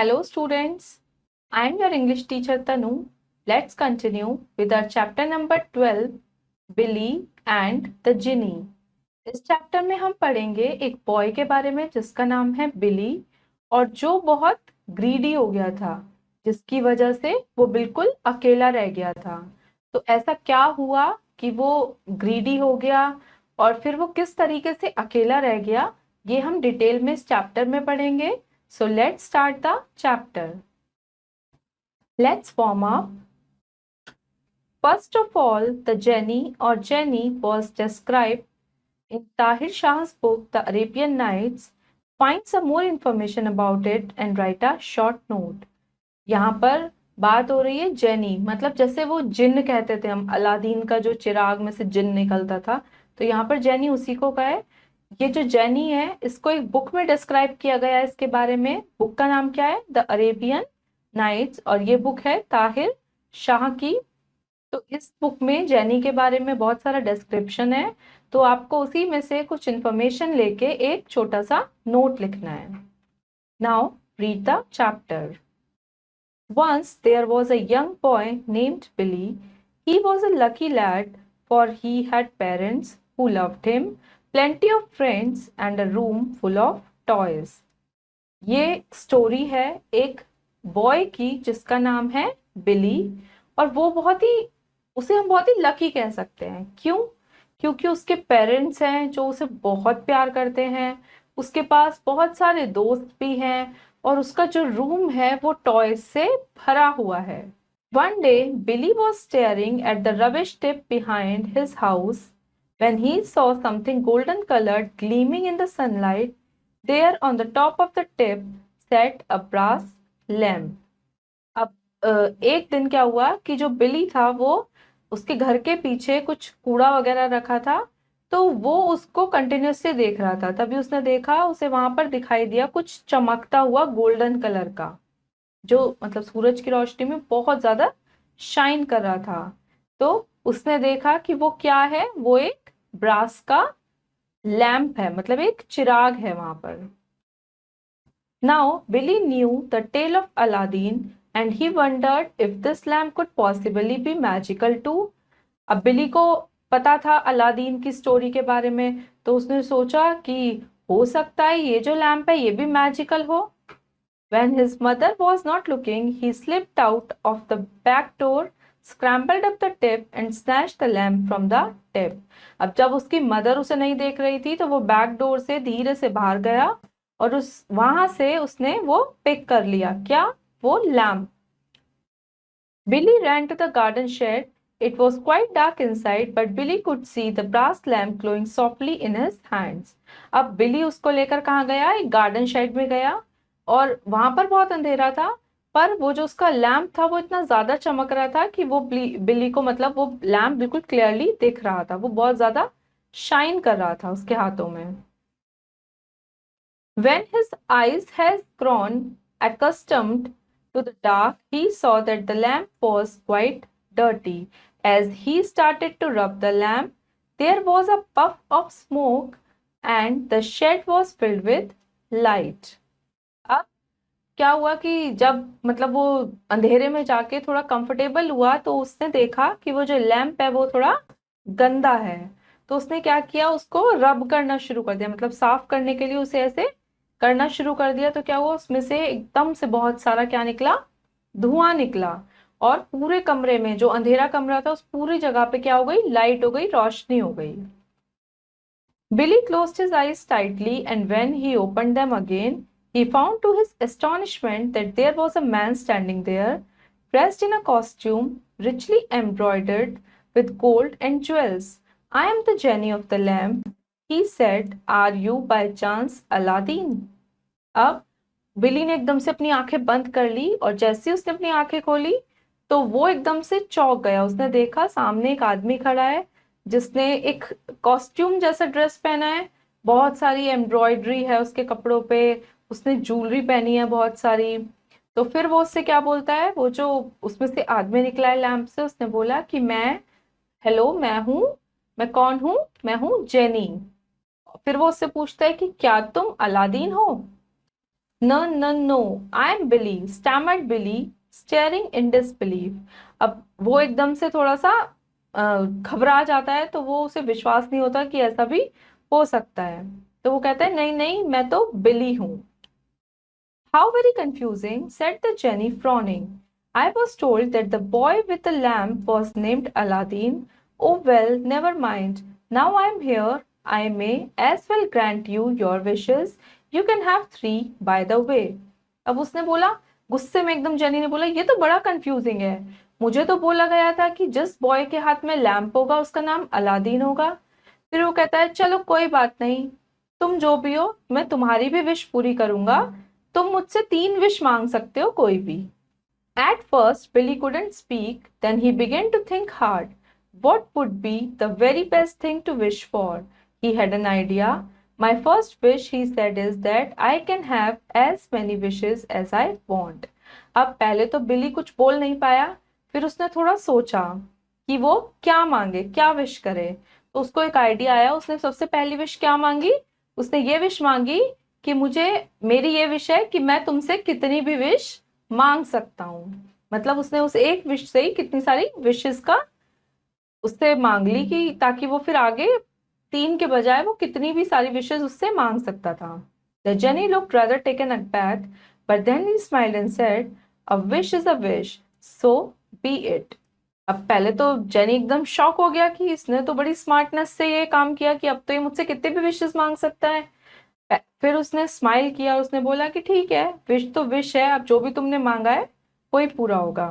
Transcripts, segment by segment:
Hello students, I am your English teacher Tanu. Let's continue with our chapter number 12, Billy and the Genie. इस chapter में हम पढ़ेंगे एक boy के बारे में जिसका नाम है बिली और जो बहुत ग्रीडी हो गया था, जिसकी वजह से वो बिल्कुल अकेला रह गया था। तो ऐसा क्या हुआ कि वो ग्रीडी हो गया और फिर वो किस तरीके से अकेला रह गया, ये हम डिटेल में इस चैप्टर में पढ़ेंगे। So let's start the chapter. Let's warm up. First of all, the Jenny or Jenny was described in Tahir Shah's book The Arabian Nights. Find some more information about it and write a short note. यहाँ पर बात हो रही है jenny, मतलब जैसे वो जिन्न कहते थे हम, अलादीन का जो चिराग में से जिन्न निकलता था, तो यहाँ पर जेनी उसी को का है। ये जो जेनी है इसको एक बुक में डिस्क्राइब किया गया है इसके बारे में। बुक का नाम क्या है? द अरेबियन नाइट्स, और ये बुक है ताहिर शाह की। तो इस बुक में जेनी के बारे में बहुत सारा डिस्क्रिप्शन है, तो आपको उसी में से कुछ इंफॉर्मेशन लेके एक छोटा सा नोट लिखना है। Now read the chapter. Once there was a young boy named Billy. He was a lucky lad, for he had parents who loved him, plenty of friends, and a room full of toys. ये story है एक boy की जिसका नाम है बिली, और वो उसे हम बहुत ही लकी कह सकते हैं। क्यों? क्योंकि उसके पेरेंट्स हैं जो उसे बहुत प्यार करते हैं, उसके पास बहुत सारे दोस्त भी हैं, और उसका जो रूम है वो टॉयज से भरा हुआ है। One day, Billy was staring at the rubbish tip behind his house when he saw something golden colored gleaming in the sunlight. There on the top of the tip sat a brass lamp. अब एक दिन क्या हुआ कि जो बिली था वो उसके घर के पीछे कुछ कूड़ा वगैरह रखा था, तो वो उसको कंटिन्यूसली देख रहा था। तभी उसने देखा, उसे वहां पर दिखाई दिया कुछ चमकता हुआ गोल्डन कलर का, जो मतलब सूरज की रोशनी में बहुत ज्यादा शाइन कर रहा था। तो उसने देखा कि वो क्या है, वो एक ब्रास का लैंप है, मतलब एक चिराग है वहां पर। Now Billy knew the tale of Aladdin and he wondered if this lamp could possibly be magical too. अब बिली को पता था अलादीन की स्टोरी के बारे में, तो उसने सोचा कि हो सकता है ये जो लैंप है ये भी मैजिकल हो। When his mother was not looking, he slipped out of the back door, scrambled up the tip and snatched the lamp from the tip. अब जब उसकी मदर उसे नहीं देख रही थी तो वो बैक डोर से धीरे से बाहर गया और वहां से उसने वो पिक कर लिया। क्या? वो lamp. Billy ran to the garden shed. It was quite dark inside, but Billy could see the brass lamp glowing softly in his hands. अब बिली उसको लेकर कहाँ गया? एक गार्डन शेड में गया, और वहां पर बहुत अंधेरा था, पर वो जो उसका लैम्प था वो इतना ज्यादा चमक रहा था कि वो बिली को, मतलब वो लैम्प बिल्कुल क्लियरली दिख रहा था, वो बहुत ज्यादा शाइन कर रहा था उसके हाथों में। When his eyes had grown accustomed to the dark, he saw that the lamp was quite dirty. As he started to rub the lamp, there was a puff of smoke and the shed was filled with light. अब क्या हुआ कि जब मतलब वो अंधेरे में जाके थोड़ा कंफर्टेबल हुआ तो उसने देखा कि वो जो लैंप है वो थोड़ा गंदा है। तो उसने क्या किया, उसको रब करना शुरू कर दिया, मतलब साफ करने के लिए उसे ऐसे करना शुरू कर दिया। तो क्या हुआ, उसमें से एकदम से बहुत सारा क्या निकला? धुआं निकला, और पूरे कमरे में, जो अंधेरा कमरा था उस पूरी जगह पे क्या हो गई? लाइट हो गई, रोशनी हो गई। Billy closed his eyes tightly, and when he opened them again, he found to his astonishment that there was a man standing there, dressed in a costume richly embroidered with gold and jewels. I am the genie of the lamp, he said. Are you by chance Aladdin? अब बिली ने एकदम से अपनी आंखें बंद कर ली, और जैसे ही उसने अपनी आंखें खोली तो वो एकदम से चौंक गया। उसने देखा सामने एक आदमी खड़ा है जिसने एक कॉस्ट्यूम जैसा ड्रेस पहना है, बहुत सारी एम्ब्रॉयडरी है उसके कपड़ों पे, उसने ज्वेलरी पहनी है बहुत सारी। तो फिर वो उससे क्या बोलता है, वो जो उसमें से आदमी निकला है लैंप से, उसने बोला कि हेलो, मैं कौन हूँ? मैं हूँ जेनी। फिर वो उससे पूछता है कि क्या तुम अलादीन हो? No, no, no, I am Billy, stammered Billy, staring in disbelief. अब वो एकदम से थोड़ा सा घबरा जाता है, तो वो उसे विश्वास नहीं होता कि ऐसा भी हो सकता है। तो वो कहता है नहीं नहीं, मैं तो बिली हूँ। How very confusing, said the Jenny, frowning. I was told that the boy with the lamp was named Aladdin. Oh well, never mind. Now I am here. I may as well grant you your wishes. You can have three, by the way. अब उसने बोला, गुस्से में एकदम jenny ने बोला, ये तो बड़ा कंफ्यूजिंग है। मुझे तो बोला गया था कि जिस बॉय के हाथ में लैंप होगा उसका नाम अलादीन होगा। फिर वो कहता है चलो कोई बात नहीं, तुम जो भी हो मैं तुम्हारी भी विश पूरी करूंगा। तुम मुझसे 3 विश मांग सकते हो कोई भी। At first, Billy couldn't speak, then he began to think hard. What would be the very best thing to wish for? He had an idea. My first wish, he said, is that I can have as many wishes as I want. अब पहले तो बिली कुछ बोल नहीं पाया, फिर उसने थोड़ा सोचा कि वो क्या मांगे, क्या विश करे। तो उसको एक आइडिया आया। उसने सबसे पहली विश क्या मांगी? उसने ये विश मांगी कि मुझे, मेरी ये विश है कि मैं तुमसे कितनी भी विश मांग सकता हूँ। मतलब उसने उस एक विश से ही कितनी सारी विशेस का उससे मांग ली, कि ताकि वो फिर आगे 3 के बजाय वो कितनी भी सारी विशेस उससे मांग सकता था। The Jenny looked rather taken aback, but then he smiled and said, "A wish is a wish, so be it." अब पहले तो जेनी एकदम शॉक हो गया कि इसने तो बड़ी स्मार्टनेस से ये काम किया कि अब तो ये मुझसे कितने भी विशेस मांग सकता है। फिर उसने स्माइल किया और उसने बोला कि ठीक है, विश तो विश है, अब जो भी तुमने मांगा है वही पूरा होगा।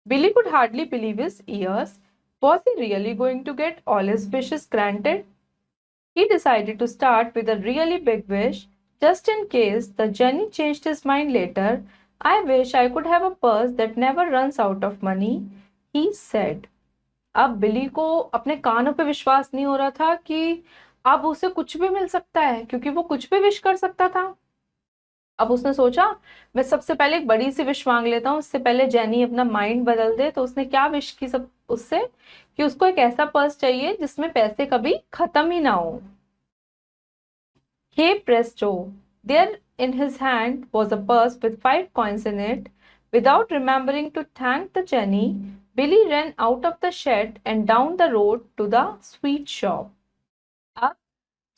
Billy could hardly believe his ears. Was he really going to get all his wishes granted? He decided to start with a really big wish, just in case the Jenny changed his mind later. I wish I could have a purse that never runs out of money, he said. अब बिली को अपने कानों पे विश्वास नहीं हो रहा था कि अब उसे कुछ भी मिल सकता है, क्योंकि वो कुछ भी विश कर सकता था। अब उसने सोचा मैं सबसे पहले एक बड़ी सी विश मांग लेता हूँ, उससे पहले जेनी अपना माइंड बदल दे। तो उसने क्या विश की सब उससे, कि उसको एक ऐसा पर्स चाहिए जिसमें पैसे कभी खत्म ही ना हो। Hey presto! There in his hand was a purse with 5 coins in it. Without remembering to thank the Jenny, Billy ran out of the shed and down the road to the sweet shop. अब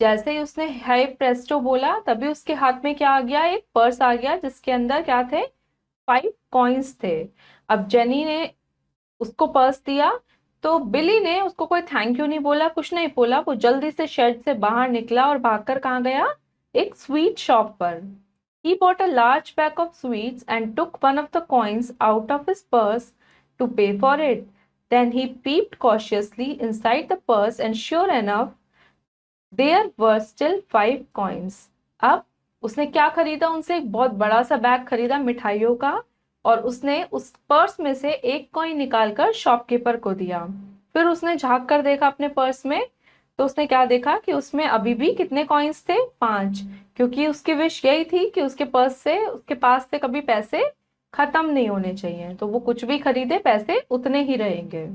जैसे ही उसने हाय Presto बोला, तभी उसके हाथ में क्या आ गया? एक पर्स आ गया जिसके अंदर क्या थे? 5 कॉइन्स थे। अब जेनी ने उसको पर्स दिया, तो बिली ने उसको कोई थैंक यू नहीं बोला, कुछ नहीं बोला। वो जल्दी से शेड से बाहर निकला और भागकर कहाँ गया? एक स्वीट शॉप पर। He bought a large pack of sweets and took one of the coins out of his purse to pay for it. Then he peeped cautiously inside the purse and sure enough, there were still 5 coins. अब उसने क्या खरीदा? उनसे एक बहुत बड़ा सा bag खरीदा मिठाइयों का, और उसने उस पर्स में से एक कॉइन निकालकर शॉपकीपर को दिया। फिर उसने झांक कर देखा अपने पर्स में, तो उसने क्या देखा कि उसमें अभी भी कितने कॉइन्स थे? 5। क्योंकि उसकी विश यही थी कि उसके पर्स से, उसके पास से कभी पैसे खत्म नहीं होने चाहिए, तो वो कुछ भी खरीदे पैसे उतने ही रहेंगे।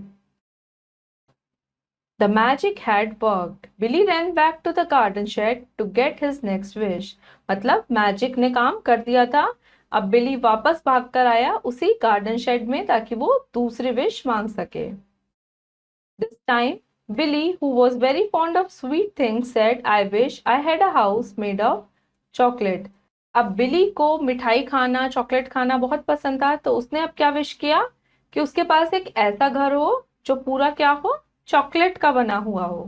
The magic had worked. Billy ran back to the garden shed to get his next wish. मतलब मैजिक ने काम कर दिया था। अब बिली वापस भागकर आया उसी गार्डन शेड में, ताकि वो दूसरी विश मांग सके। This time, Billy, who was very fond of sweet things, said, "I wish I had a house made of chocolate." अब बिली को मिठाई खाना, चॉकलेट खाना बहुत पसंद था, तो उसने अब क्या विश किया कि उसके पास एक ऐसा घर हो जो पूरा क्या हो? चॉकलेट का बना हुआ हो।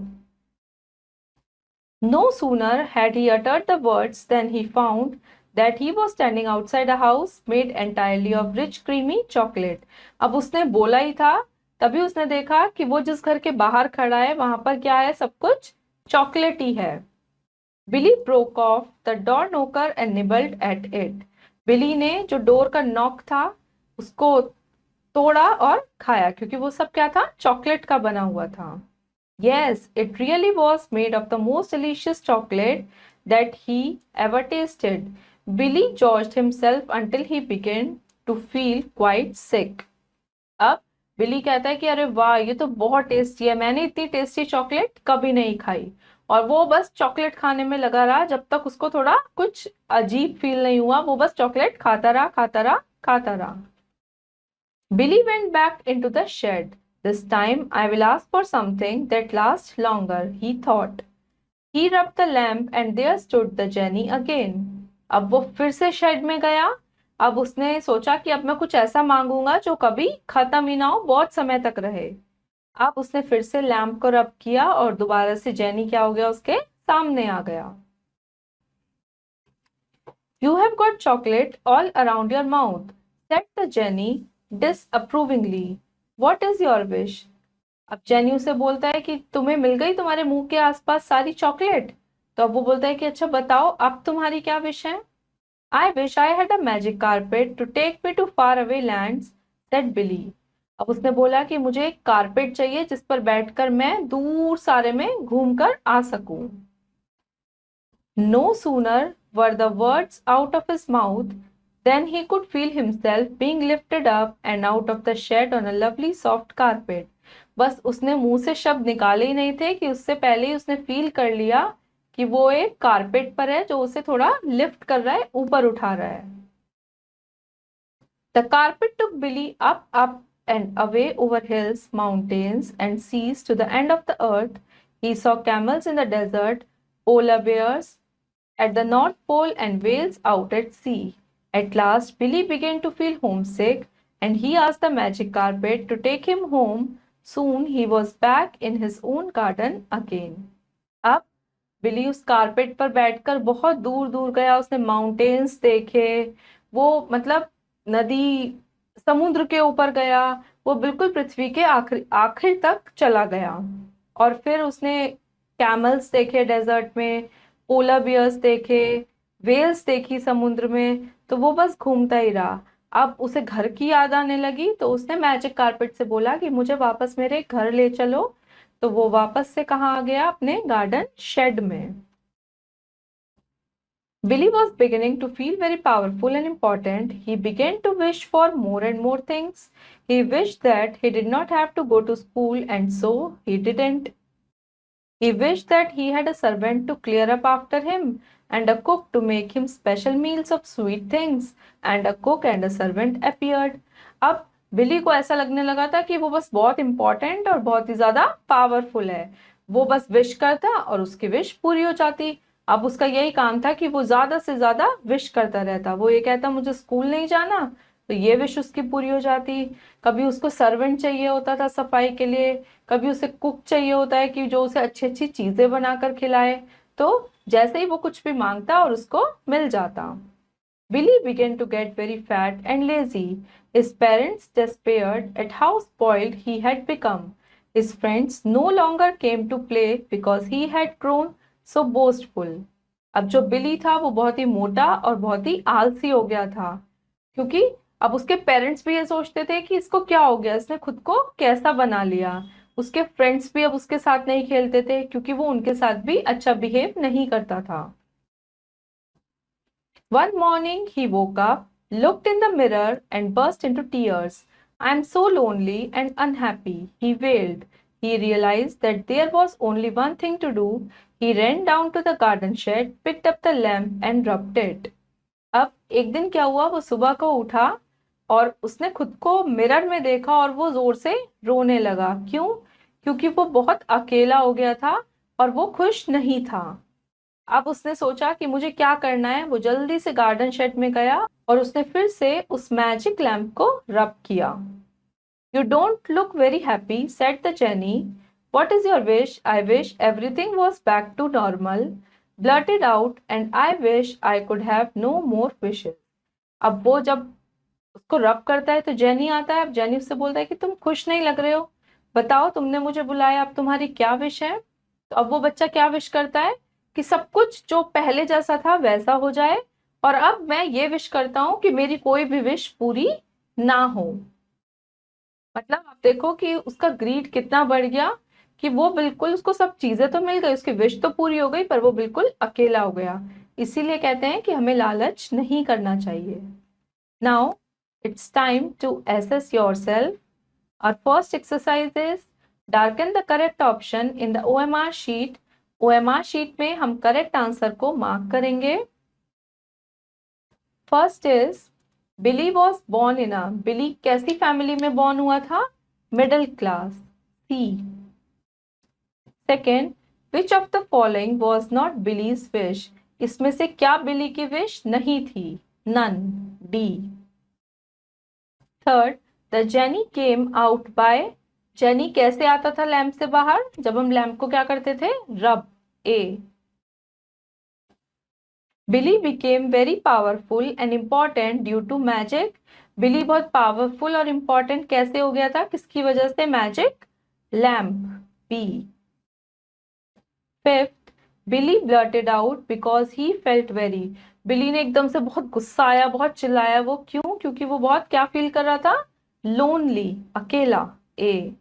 No sooner had he uttered the words than he found that he was standing outside a house made entirely of rich creamy chocolate. अब उसने बोला ही था, तभी उसने देखा कि वो जिस घर के बाहर खड़ा है वहां पर क्या है? सब कुछ चॉकलेट ही है। Billy broke off the door knocker and nibbled at it. बिली ने जो डोर का नॉक था उसको तोड़ा और खाया, क्योंकि वो सब क्या था? चॉकलेट का बना हुआ था। Yes, it really was made of the most delicious chocolate that he ever tasted. Billy gorged himself until he began to feel quite sick. अब बिली कहता है कि अरे वाह, ये तो बहुत टेस्टी है, मैंने इतनी टेस्टी चॉकलेट कभी नहीं खाई। और वो बस चॉकलेट खाने में लगा रहा जब तक उसको थोड़ा कुछ अजीब फील नहीं हुआ। वो बस चॉकलेट खाता रहा, खाता रहा, खाता रहा। Billy went back into the shed. This time I will ask for something that lasts longer, he thought. He rubbed the lamp and there stood the Jenny again. अब वो फिर से शेड में गया। अब उसने सोचा कि अब मैं कुछ ऐसा मांगूंगा जो कभी खत्म ही ना हो, बहुत समय तक रहे। अब उसने फिर से लैम्प को रब किया और दोबारा से जेनी क्या हो गया, उसके सामने आ गया। You have got chocolate all around your mouth, said the Jenny disapprovingly. What is your wish? अब जेनी उसे बोलता है कि तुम्हें मिल गई तुम्हारे मुंह के आसपास सारी चॉकलेट। तो अब वो बोलता है कि अच्छा बताओ अब तुम्हारी क्या विश है। I wish I had a magic carpet to take me to far away lands, said Billy. अब उसने बोला कि मुझे एक कारपेट चाहिए जिस पर बैठकर मैं दूर सारे में घूमकर आ सकूं। No sooner were the words out of his mouth than he could feel himself being lifted up and out of the shed on a lovely soft carpet. बस उसने मुंह से शब्द निकाले ही नहीं थे कि उससे पहले ही उसने फील कर लिया कि वो एक कारपेट पर है जो उसे थोड़ा लिफ्ट कर रहा है, ऊपर उठा रहा है। The carpet took Billy up and away over hills, mountains, and seas to the end of the earth. He saw camels in the desert, polar bears at the North Pole and whales out at sea. At last, Billy began to feel homesick and he asked the magic carpet to take him home. Soon he was back in his own garden again. अब बिली उस carpet पर बैठकर बहुत दूर दूर गया। उसने mountains देखे, वो मतलब नदी, समुद्र के ऊपर गया, वो बिल्कुल पृथ्वी के आखिर आखिर तक चला गया। और फिर उसने कैमल्स देखे डेजर्ट में, पोलर बियर्स देखे, वेल्स देखी समुद्र में। तो वो बस घूमता ही रहा। अब उसे घर की याद आने लगी तो उसने मैजिक कारपेट से बोला कि मुझे वापस मेरे घर ले चलो। तो वो वापस से कहाँ आ गया, अपने गार्डन शेड में। Billy was beginning to feel very powerful and important. He began to wish for more and more things. He wished that he did not have to go to school, and so he didn't. He wished that he had a servant to clear up after him, and a cook to make him special meals of sweet things. And a cook and a servant appeared. अब बिली को ऐसा लगने लगा था कि वो बस बहुत इंपॉर्टेंट और बहुत ही ज्यादा पावरफुल है। वो बस विश करता और उसकी विश पूरी हो जाती। अब उसका यही काम था कि वो ज्यादा से ज्यादा विश करता रहता। वो ये कहता मुझे स्कूल नहीं जाना, तो ये विश उसकी पूरी हो जाती। कभी उसको सर्वेंट चाहिए होता था सफाई के लिए, कभी उसे कुक चाहिए होता है कि जो उसे अच्छी अच्छी चीजें बनाकर खिलाए। तो जैसे ही वो कुछ भी मांगता और उसको मिल जाता। Billy began to get very fat and lazy. His parents despaired at how spoiled he had become. His friends no longer came to play because he had grown so boastful. अब जो बिली था वो बहुत ही मोटा और बहुत ही आलसी हो गया था, क्योंकि अब उसके पेरेंट्स भी ये सोचते थे कि इसको क्या हो गया, इसने खुद को कैसा बना लिया। उसके फ्रेंड्स भी अब उसके साथ नहीं खेलते थे क्योंकि वो उनके साथ भी अच्छा बिहेव नहीं करता था। One morning he woke up, looked in the mirror, and burst into tears. I am so lonely and unhappy, he wailed. He realized that there was only one thing to do. He ran down to the garden shed, picked up the lamp, and rubbed it. अब एक दिन क्या हुआ, वो सुबह को उठा और उसने खुद को मिरर में देखा और वो जोर से रोने लगा। क्यों? क्योंकि वो बहुत अकेला हो गया था और वो खुश नहीं था। अब उसने सोचा कि मुझे क्या करना है। वो जल्दी से गार्डन शेड में गया और उसने फिर से उस मैजिक लैम्प को रब किया। You don't look very happy, said the Jenny. What is your wish? I wish everything was back to normal, blurted out, and I wish I could have no more wishes. अब वो जब उसको रब करता है तो जेनी आता है। अब जेनी उससे बोलता है कि तुम खुश नहीं लग रहे हो, बताओ तुमने मुझे बुलाया, अब तुम्हारी क्या विश है। तो अब वो बच्चा क्या विश करता है कि सब कुछ जो पहले जैसा था वैसा हो जाए, और अब मैं ये विश करता हूं कि मेरी कोई भी विश पूरी ना हो। मतलब आप देखो कि उसका ग्रीड कितना बढ़ गया कि वो बिल्कुल, उसको सब चीजें तो मिल गई, उसकी विश तो पूरी हो गई, पर वो बिल्कुल अकेला हो गया। इसीलिए कहते हैं कि हमें लालच नहीं करना चाहिए। Now it's time to assess yourself. Our first exercise is darken the correct option in the OMR sheet OMR sheet में हम करेक्ट आंसर को मार्क करेंगे। First is Billy was born in a, Billy कैसी family में born हुआ था? Middle class, C. Second, which of the following was not Billy's wish, इसमें से क्या बिली की विश नहीं थी? None, D. Third, the genie came out by, genie कैसे आता था लैम्प से बाहर? जब हम लैम्प को क्या करते थे? Rub, A. Billy became very powerful and important due to magic, Billy बहुत पावरफुल और इम्पॉर्टेंट कैसे हो गया था? किसकी वजह से? Magic lamp, B. Fifth, Billy blurted out because he felt very, Billy ने एकदम से बहुत गुस्सा आया, बहुत चिल्लाया, वो क्यों? क्योंकि वो बहुत क्या फील कर रहा था? लोनली, अकेला, A.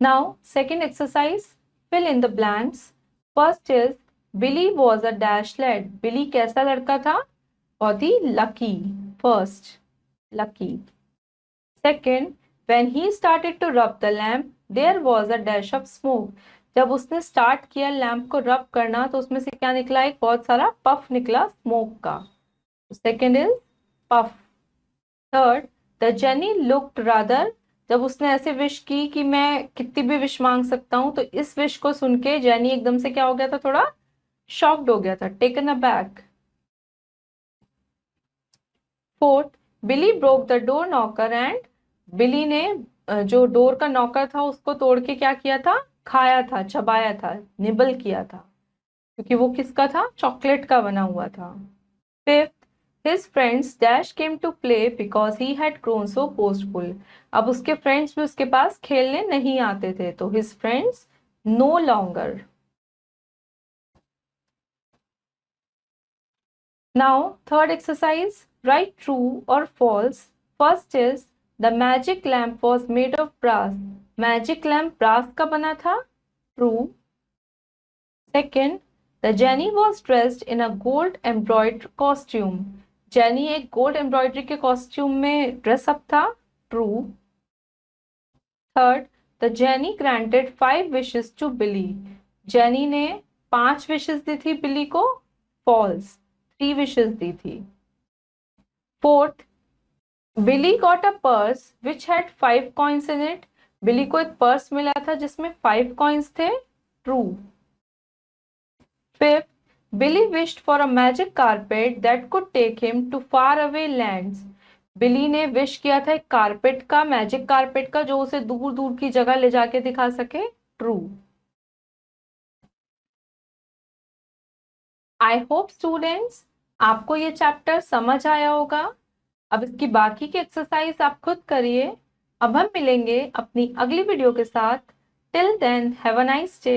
Now second exercise, fill in the blanks. First is Billy was a dash lad, Billy कैसा लड़का था? बहुत ही lucky, first, lucky. Second, when he started to rub the lamp there was a dash of smoke, जब उसने start किया lamp को रब करना तो उसमें से क्या निकला? एक बहुत सारा पफ निकला स्मोक का, second is puff. Third, the jenny looked rather, जब उसने ऐसे विश की कि मैं कितनी भी विश मांग सकता हूं, तो इस विश को सुन के जेनी एकदम से क्या हो गया था? थोड़ा शॉक्ड हो गया था, taken aback. Fourth, Billy broke the door knocker and, Billy ने जो डोर का नॉकर था उसको तोड़ के क्या किया था? खाया था, चबाया था, निबल किया था, क्योंकि वो किसका था? चॉकलेट का बना हुआ था। Fifth, his friends dash came to play because he had grown so boastful, अब उसके फ्रेंड्स भी उसके पास खेलने नहीं आते थे, तो his friends no longer. Now, third exercise, write true or false. First is, the magic lamp was made of brass. Magic lamp brass का बना था, true. Second, the Jenny was dressed in a gold embroidered costume. Jenny एक gold embroidery के costume में dress up था, true. Third, the Jenny granted 5 wishes to Billy. Jenny ने 5 wishes दी थी बिली को, false. 3 wishes दी थी। Fourth, Billy got a purse which had 5 coins in it, Billy को एक पर्स मिला था जिसमें 5 कॉइन्स थे, true. Fifth, Billy wished for a magic carpet that could take him to far away lands, Billy ने wish किया था एक कारपेट का, मैजिक कारपेट का, जो उसे दूर दूर की जगह ले जाके दिखा सके, ट्रू। आई होप स्टूडेंट्स आपको ये चैप्टर समझ आया होगा। अब इसकी बाकी की एक्सरसाइज आप खुद करिए। अब हम मिलेंगे अपनी अगली वीडियो के साथ। Till then have a nice day.